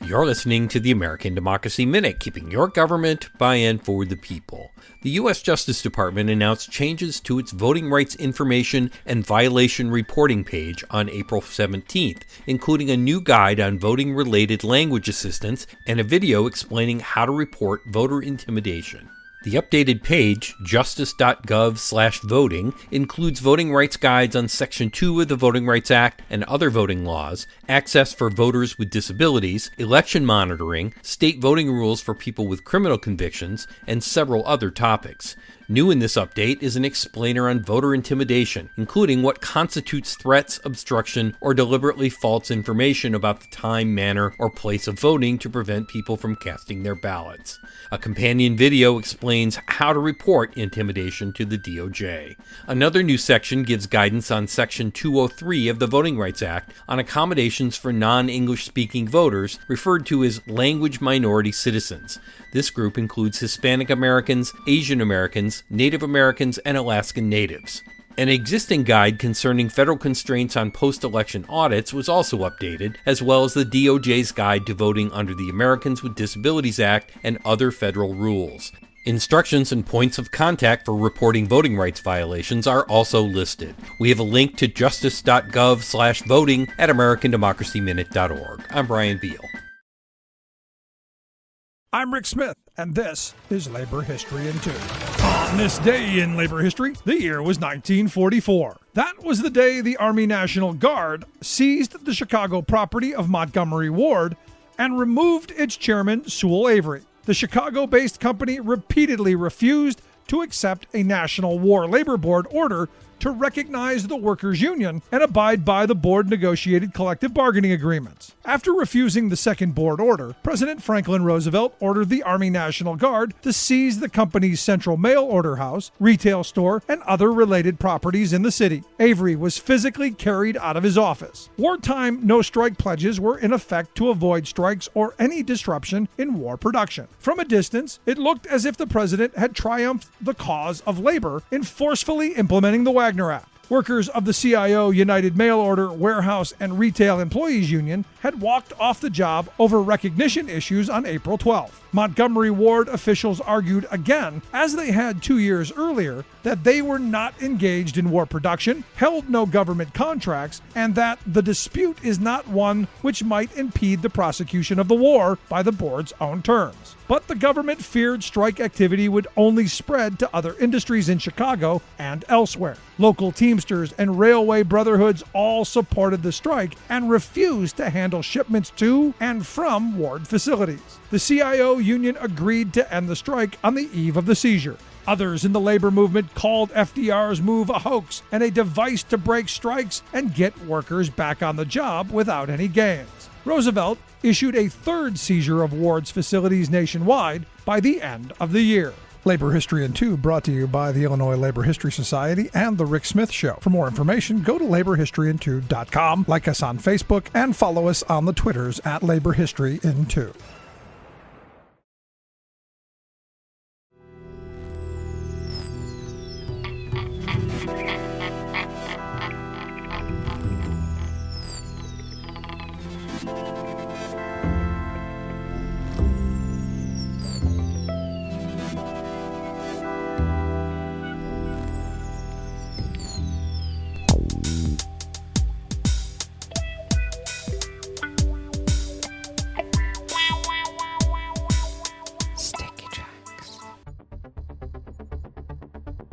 Speaker 16: You're listening to the American Democracy Minute, keeping your government by and for the people. The U.S. Justice Department announced changes to its voting rights information and violation reporting page on April 17th, including a new guide on voting-related language assistance and a video explaining how to report voter intimidation. The updated page, justice.gov/voting, includes voting rights guides on Section 2 of the Voting Rights Act and other voting laws, access for voters with disabilities, election monitoring, state voting rules for people with criminal convictions, and several other topics. New in this update is an explainer on voter intimidation, including what constitutes threats, obstruction, or deliberately false information about the time, manner, or place of voting to prevent people from casting their ballots. A companion video explains how to report intimidation to the DOJ. Another new section gives guidance on Section 203 of the Voting Rights Act on accommodations for non-English speaking voters, referred to as language minority citizens. This group includes Hispanic Americans, Asian Americans, Native Americans, and Alaskan Natives. An existing guide concerning federal constraints on post-election audits was also updated, as well as the DOJ's guide to voting under the Americans with Disabilities Act and other federal rules. Instructions and points of contact for reporting voting rights violations are also listed. We have a link to justice.gov/voting at americandemocracyminute.org. I'm Brian Beal.
Speaker 17: I'm Rick Smith, and this is Labor History in 2. On this day in labor history, the year was 1944. That was the day the Army National Guard seized the Chicago property of Montgomery Ward and removed its chairman, Sewell Avery. The Chicago-based company repeatedly refused to accept a National War Labor Board order to recognize the workers' union and abide by the board-negotiated collective bargaining agreements. After refusing the second board order, President Franklin Roosevelt ordered the Army National Guard to seize the company's central mail order house, retail store, and other related properties in the city. Avery was physically carried out of his office. Wartime no-strike pledges were in effect to avoid strikes or any disruption in war production. From a distance, it looked as if the president had triumphed the cause of labor in forcefully implementing the Wagner Act. Workers of the CIO United Mail Order Warehouse and Retail Employees Union had walked off the job over recognition issues on April 12th. Montgomery Ward officials argued again, as they had 2 years earlier, that they were not engaged in war production, held no government contracts, and that the dispute is not one which might impede the prosecution of the war by the board's own terms. But the government feared strike activity would only spread to other industries in Chicago and elsewhere. Local Teamsters and railway brotherhoods all supported the strike and refused to handle shipments to and from Ward facilities. The CIO union agreed to end the strike on the eve of the seizure. Others in the labor movement called FDR's move a hoax and a device to break strikes and get workers back on the job without any gains. Roosevelt issued a third seizure of Ward's facilities nationwide by the end of the year. Labor History in 2 brought to you by the Illinois Labor History Society and The Rick Smith Show. For more information, go to laborhistoryin2.com, like us on Facebook, and follow us on the Twitters at Labor History in 2.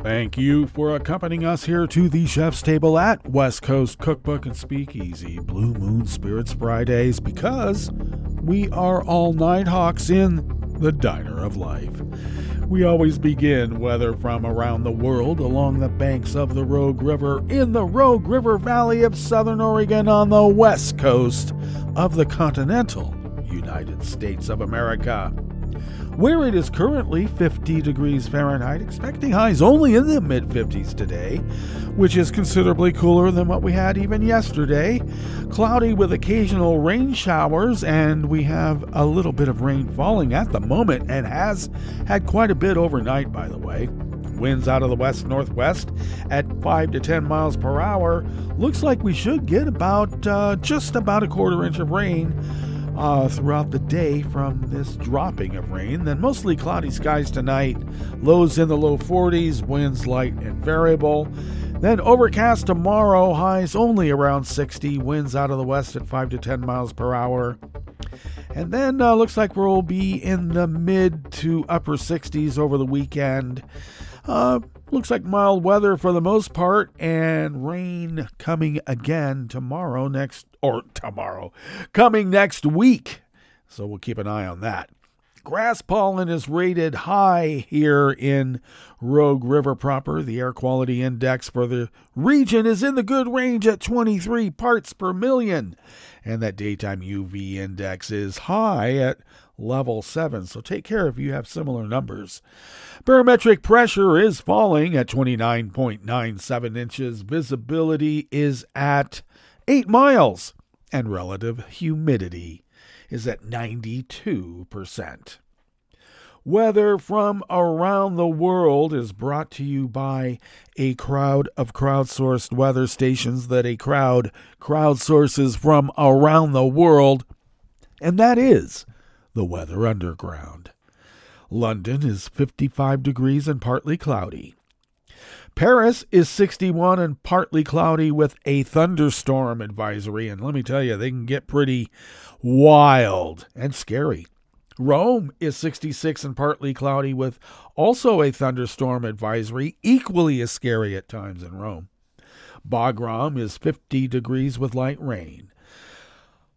Speaker 8: Thank you for accompanying us here to the Chef's Table at West Coast Cookbook and Speakeasy Blue Moon Spirits Fridays, because we are all night hawks in the Diner of Life. We always begin, whether from around the world, along the banks of the Rogue River, in the Rogue River Valley of Southern Oregon, on the west coast of the continental United States of America, where it is currently 50 degrees Fahrenheit, expecting highs only in the mid-50s today, which is considerably cooler than what we had even yesterday. Cloudy with occasional rain showers, and we have a little bit of rain falling at the moment, and has had quite a bit overnight, by the way. Winds out of the west-northwest at 5 to 10 miles per hour. Looks like we should get just about a quarter inch of rain throughout the day from this dropping of rain. Then mostly cloudy skies tonight, lows in the low 40s, winds light and variable. Then overcast tomorrow, highs only around 60, winds out of the west at 5 to 10 miles per hour. And then looks like we'll be in the mid to upper 60s over the weekend. Looks like mild weather for the most part, and rain coming again coming next week. So we'll keep an eye on that. Grass pollen is rated high here in Rogue River proper. The air quality index for the region is in the good range at 23 parts per million. And that daytime UV index is high at level 7. So take care if you have similar numbers. Barometric pressure is falling at 29.97 inches. Visibility is at 8 miles. And relative humidity is at 92%. Weather from around the world is brought to you by a crowd of crowdsourced weather stations that a crowd crowdsources from around the world, and that is the Weather Underground. London is 55 degrees and partly cloudy. Paris is 61 and partly cloudy with a thunderstorm advisory, and let me tell you, they can get pretty wild and scary. Rome is 66 and partly cloudy with also a thunderstorm advisory, equally as scary at times in Rome. Bagram is 50 degrees with light rain.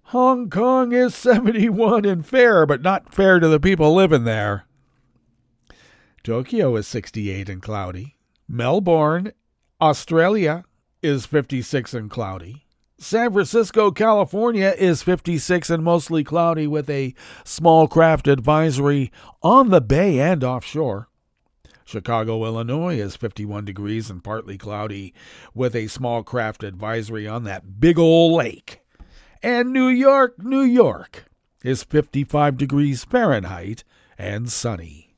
Speaker 8: Hong Kong is 71 and fair, but not fair to the people living there. Tokyo is 68 and cloudy. Melbourne, Australia, is 56 and cloudy. San Francisco, California, is 56 and mostly cloudy with a small craft advisory on the bay and offshore. Chicago, Illinois, is 51 degrees and partly cloudy with a small craft advisory on that big old lake. And New York, is 55 degrees Fahrenheit and sunny.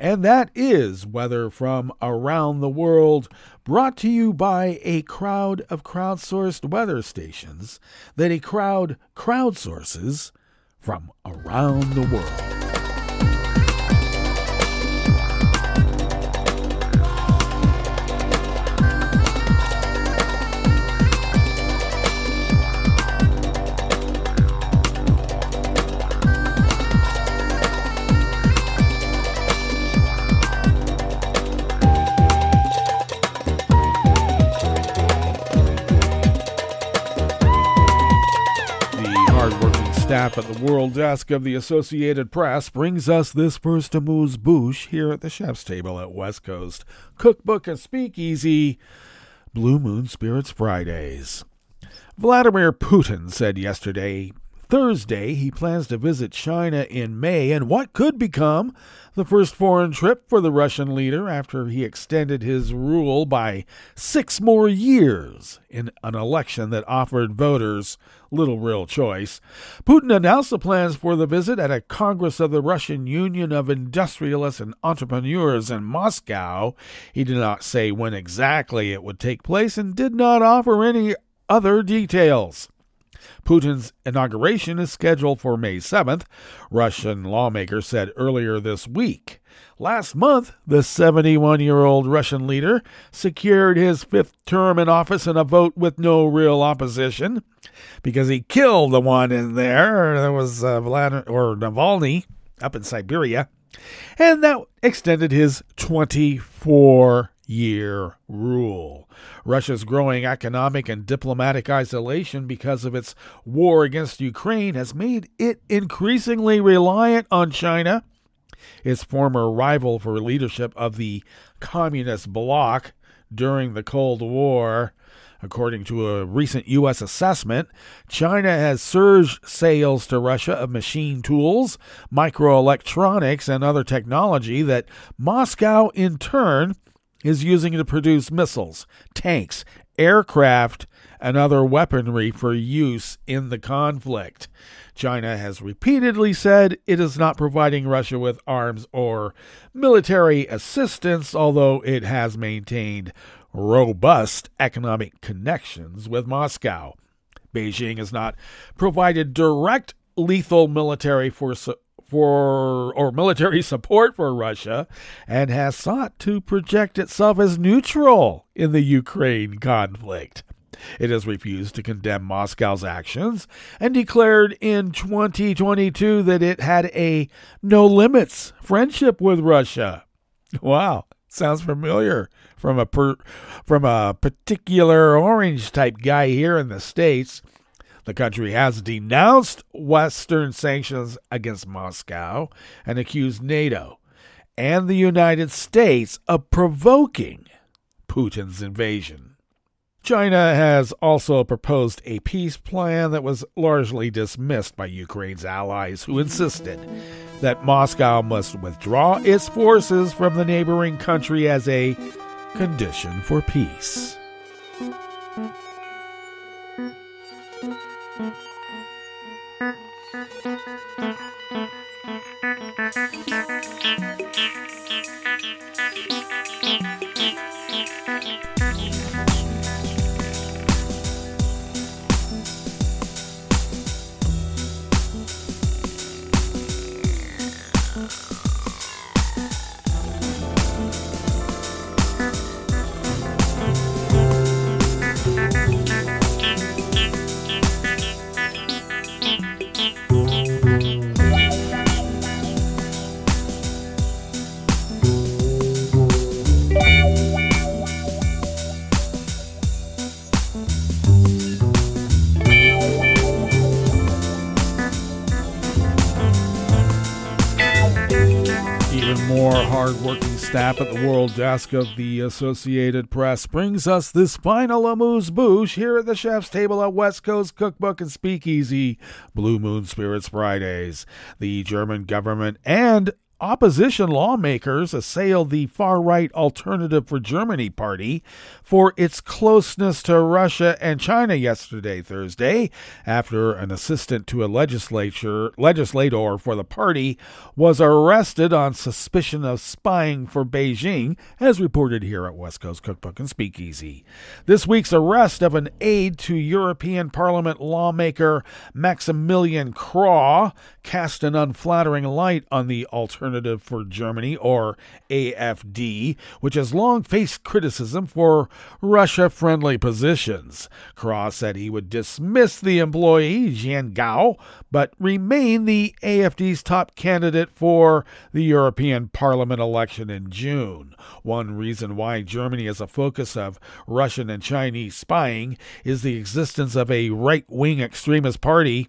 Speaker 8: And that is weather from around the world, brought to you by a crowd of crowdsourced weather stations that a crowd crowdsources from around the world. Staff at the World Desk of the Associated Press brings us this first amuse-bouche here at the Chef's Table at West Coast Cookbook and Speakeasy, Blue Moon Spirits Fridays. Vladimir Putin said yesterday, Thursday, he plans to visit China in May in what could become the first foreign trip for the Russian leader after he extended his rule by 6 more years in an election that offered voters little real choice. Putin announced the plans for the visit at a Congress of the Russian Union of Industrialists and Entrepreneurs in Moscow. He did not say when exactly it would take place and did not offer any other details. Putin's inauguration is scheduled for May 7th, Russian lawmakers said earlier this week. Last month, the 71-year-old Russian leader secured his 5th term in office in a vote with no real opposition because he killed the one in there. That was Navalny up in Siberia, and that extended his 24-year rule. Russia's growing economic and diplomatic isolation because of its war against Ukraine has made it increasingly reliant on China, its former rival for leadership of the communist bloc during the Cold War. According to a recent U.S. assessment, China has surged sales to Russia of machine tools, microelectronics, and other technology that Moscow, in turn, is using to produce missiles, tanks, aircraft, and other weaponry for use in the conflict. China has repeatedly said it is not providing Russia with arms or military assistance, although it has maintained robust economic connections with Moscow. Beijing has not provided direct lethal military military support for Russia and has sought to project itself as neutral in the Ukraine conflict. It has refused to condemn Moscow's actions and declared in 2022 that it had a no-limits friendship with Russia. Wow, sounds familiar from a particular orange-type guy here in the States. The country has denounced Western sanctions against Moscow and accused NATO and the United States of provoking Putin's invasion. China has also proposed a peace plan that was largely dismissed by Ukraine's allies, who insisted that Moscow must withdraw its forces from the neighboring country as a condition for peace. Hard-working staff at the World Desk of the Associated Press brings us this final amuse-bouche here at the Chef's Table at West Coast Cookbook and Speakeasy, Blue Moon Spirits Fridays. The German government and opposition lawmakers assailed the far-right Alternative for Germany party for its closeness to Russia and China yesterday, Thursday, after an assistant to a legislator for the party was arrested on suspicion of spying for Beijing, as reported here at West Coast Cookbook and Speakeasy. This week's arrest of an aide to European Parliament lawmaker Maximilian Krah cast an unflattering light on the Alternative for Germany, or AfD, which has long faced criticism for Russia-friendly positions. Krah said he would dismiss the employee, Jian Gao, but remain the AfD's top candidate for the European Parliament election in June. One reason why Germany is a focus of Russian and Chinese spying is the existence of a right-wing extremist party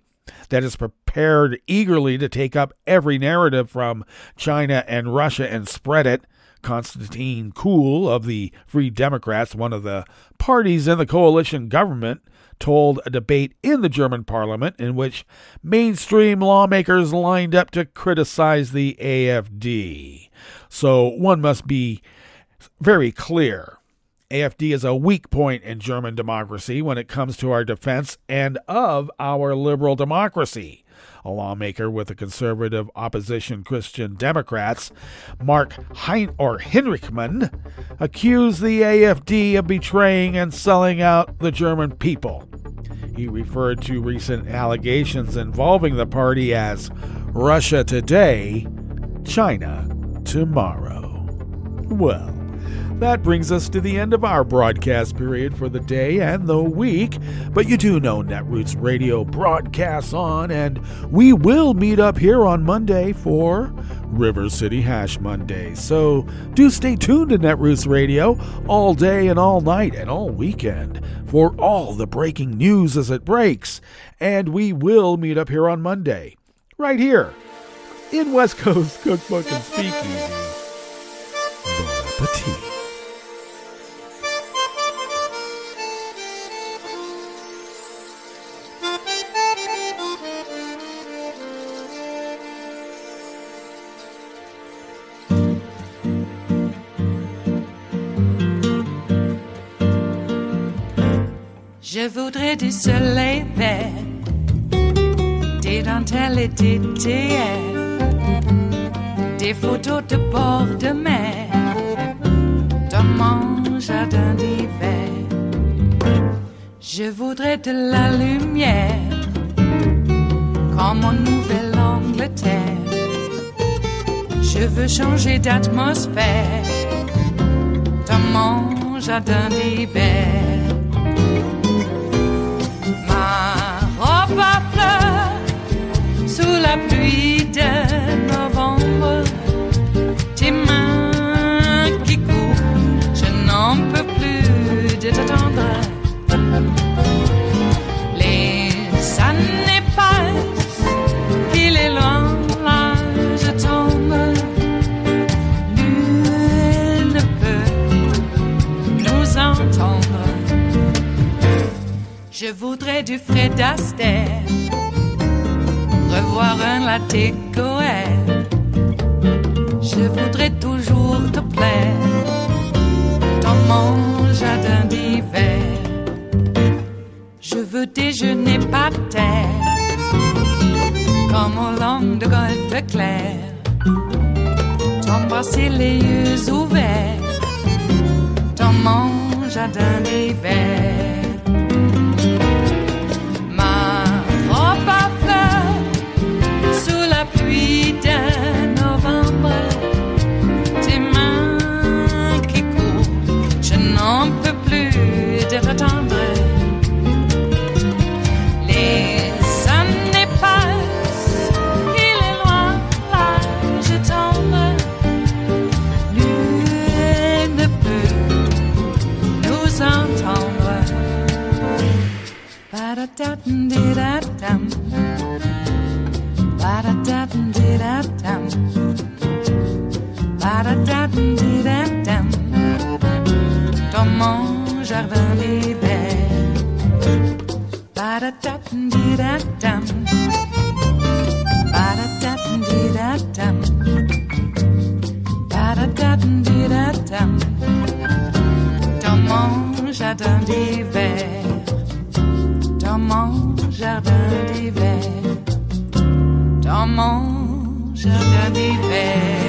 Speaker 8: that is prepared eagerly to take up every narrative from China and Russia and spread it. Konstantin Kuhl of the Free Democrats, one of the parties in the coalition government, told a debate in the German parliament in which mainstream lawmakers lined up to criticize the AfD. So one must be very clear. AfD is a weak point in German democracy when it comes to our defense and of our liberal democracy. A lawmaker with the conservative opposition Christian Democrats, Mark Heinrichmann, accused the AfD of betraying and selling out the German people. He referred to recent allegations involving the party as Russia today, China tomorrow. Well, that brings us to the end of our broadcast period for the day and the week. But you do know Netroots Radio broadcasts on, and we will meet up here on Monday for River City Hash Monday. So do stay tuned to Netroots Radio all day and all night and all weekend for all the breaking news as it breaks. And we will meet up here on Monday, right here in West Coast Cookbook and Speakeasy. Bon appetit.
Speaker 2: Je voudrais du soleil vert, des dentelles et des théières, des photos de bord de mer, dans mon jardin d'hiver. Je voudrais de la lumière, comme en Nouvelle-Angleterre. Je veux changer d'atmosphère, dans mon jardin d'hiver. À fleurs sous la pluie de novembre, tes mains qui courent, je n'en peux plus de t'attendre. Les années passent, qu'il est loin, là je tombe. Nul ne peut nous entendre. Je voudrais du Fred Astaire, revoir un latte Goël. Je voudrais toujours te plaire dans mon jardin d'hiver. Je veux déjeuner par terre, comme au long de golfe clair. T'embrasser les yeux ouverts dans mon jardin d'hiver. Pluie de novembre, tes mains qui courent, je n'en peux plus de t'attendre. Les années passent, il est loin, là je tombe. Nul ne peut nous entendre. Ba-da-da-dum-di-da-dum. Ba-da-da-dum-di-da-dum. Ba-da-da-dum-di-da-dum. Dans mon jardin d'hiver. Ba-da-da-dum-di-da-dum. Ba-da-da-dum-di-da-dum. matin, dans mon jardin d'hiver, dans mon jardin d'hiver, dans mon jardin d'hiver.